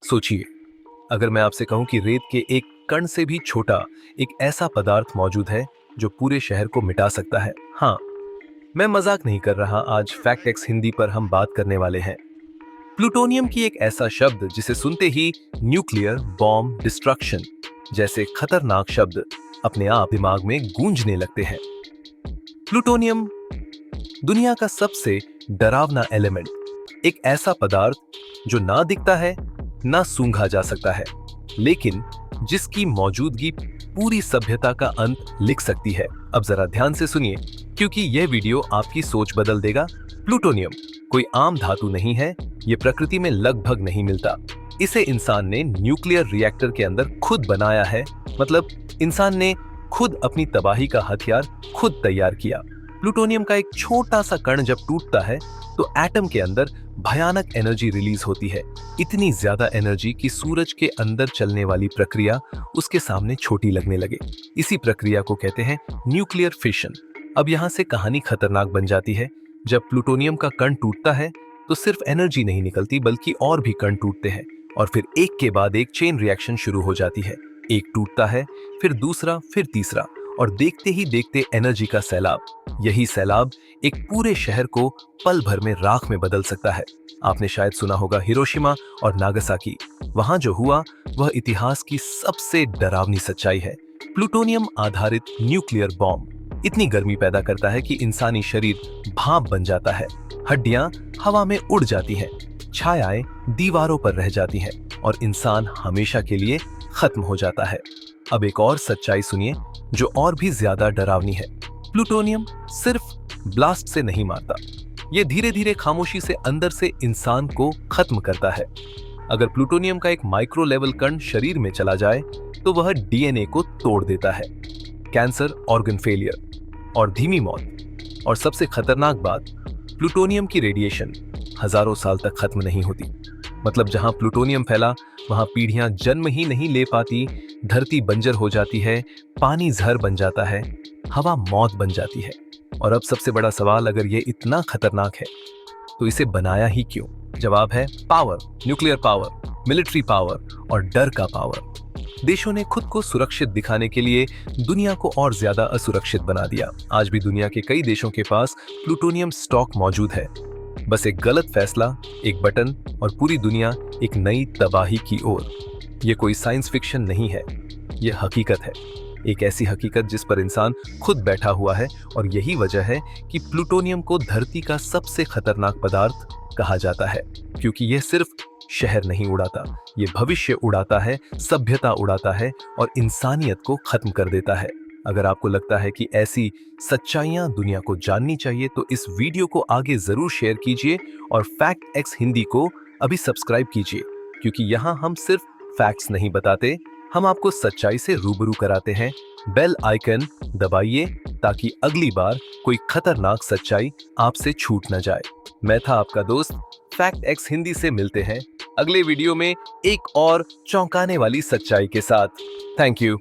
सोचिए, अगर मैं आपसे कहूं कि रेत के एक कण से भी छोटा एक ऐसा पदार्थ मौजूद है जो पूरे शहर को मिटा सकता है। हाँ, मैं मजाक नहीं कर रहा। आज फैक्ट एक्स हिंदी पर हम बात करने वाले हैं प्लूटोनियम की, एक ऐसा शब्द जिसे सुनते ही न्यूक्लियर बॉम्ब डिस्ट्रक्शन जैसे खतरनाक शब्द अपने आप दिमाग में गूंजने लगते हैं। प्लूटोनियम दुनिया का सबसे डरावना एलिमेंट, एक ऐसा पदार्थ जो ना दिखता है ना सूंघा जा सकता है, लेकिन जिसकी मौजूदगी पूरी सभ्यता का अंत लिख सकती है। अब जरा ध्यान से सुनिए, क्योंकि यह वीडियो आपकी सोच बदल देगा। प्लूटोनियम कोई आम धातु नहीं है, ये प्रकृति में लगभग नहीं मिलता। इसे इंसान ने न्यूक्लियर रिएक्टर के अंदर खुद बनाया है, मतलब इंसान ने खुद अपनी तबाही का हथियार खुद तैयार किया। प्लूटोनियम का एक छोटा सा कण जब टूटता है तो एटम के अंदर भयानक एनर्जी रिलीज होती है, इतनी ज्यादा एनर्जी कि सूरज के अंदर चलने वाली प्रक्रिया उसके सामने छोटी लगने लगे। इसी प्रक्रिया को कहते हैं न्यूक्लियर फिशन। अब यहां से कहानी खतरनाक बन जाती है। जब प्लूटोनियम का कण टूटता है तो सिर्फ एनर्जी नहीं निकलती, बल्कि और भी कण टूटते हैं और फिर एक के बाद एक चेन रिएक्शन शुरू हो जाती है। एक टूटता है, फिर दूसरा, फिर तीसरा, और देखते ही देखते एनर्जी का सैलाब। यही सैलाब एक पूरे शहर को पल भर में राख में बदल सकता है। आपने शायद सुना होगा हिरोशिमा और नागासाकी। वहां जो हुआ वह इतिहास की सबसे डरावनी सच्चाई है। प्लूटोनियम आधारित न्यूक्लियर बॉम्ब इतनी गर्मी पैदा करता है कि इंसानी शरीर भाप बन जाता है, हड्डियां हवा में उड़ जाती हैं, छायाएं दीवारों पर रह जाती हैं और इंसान हमेशा के लिए खत्म हो जाता है। अब एक और सच्चाई सुनिए जो और भी ज्यादा डरावनी है। प्लूटोनियम सिर्फ ब्लास्ट से नहीं मारता, यह धीरे धीरे खामोशी से अंदर से इंसान को खत्म करता है। अगर प्लूटोनियम का एक माइक्रो लेवल कण शरीर में चला जाए तो वह डीएनए को तोड़ देता है। कैंसर, ऑर्गन फेलियर और धीमी मौत। और सबसे खतरनाक बात, प्लूटोनियम की रेडिएशन हजारों साल तक खत्म नहीं होती। मतलब जहां प्लूटोनियम फैला वहां पीढ़ियां जन्म ही नहीं ले पाती, धरती बंजर हो जाती है, पानी जहर बन जाता है, हवा मौत बन जाती है। और अब सबसे बड़ा सवाल, अगर ये इतना खतरनाक है तो इसे बनाया ही क्यों? जवाब है power, nuclear power, military power और डर का पावर। देशों ने खुद को सुरक्षित दिखाने के लिए दुनिया को और ज्यादा असुरक्षित बना दिया। आज भी दुनिया के कई देशों के पास प्लूटोनियम स्टॉक मौजूद है। बस एक गलत फैसला, एक बटन और पूरी दुनिया एक नई तबाही की ओर। यह कोई साइंस फिक्शन नहीं है, यह हकीकत है। एक ऐसी हकीकत जिस पर इंसान खुद बैठा हुआ है, और यही वजह है कि प्लूटोनियम को धरती का सबसे खतरनाक पदार्थ कहा जाता है। क्योंकि यह सिर्फ शहर नहीं उड़ाता, यह भविष्य उड़ाता है, सभ्यता उड़ाता है और इंसानियत को खत्म कर देता है। अगर आपको लगता है कि ऐसी सच्चाइयां दुनिया को जाननी चाहिए तो इस वीडियो को आगे जरूर शेयर कीजिए और फैक्ट एक्स हिंदी को अभी सब्सक्राइब कीजिए, क्योंकि यहाँ हम सिर्फ फैक्ट्स नहीं बताते, हम आपको सच्चाई से रूबरू कराते हैं। बेल आइकन दबाइए ताकि अगली बार कोई खतरनाक सच्चाई आपसे छूट न जाए। मैं था आपका दोस्त, फैक्ट एक्स हिंदी से मिलते हैं अगले वीडियो में एक और चौंकाने वाली सच्चाई के साथ। Thank you.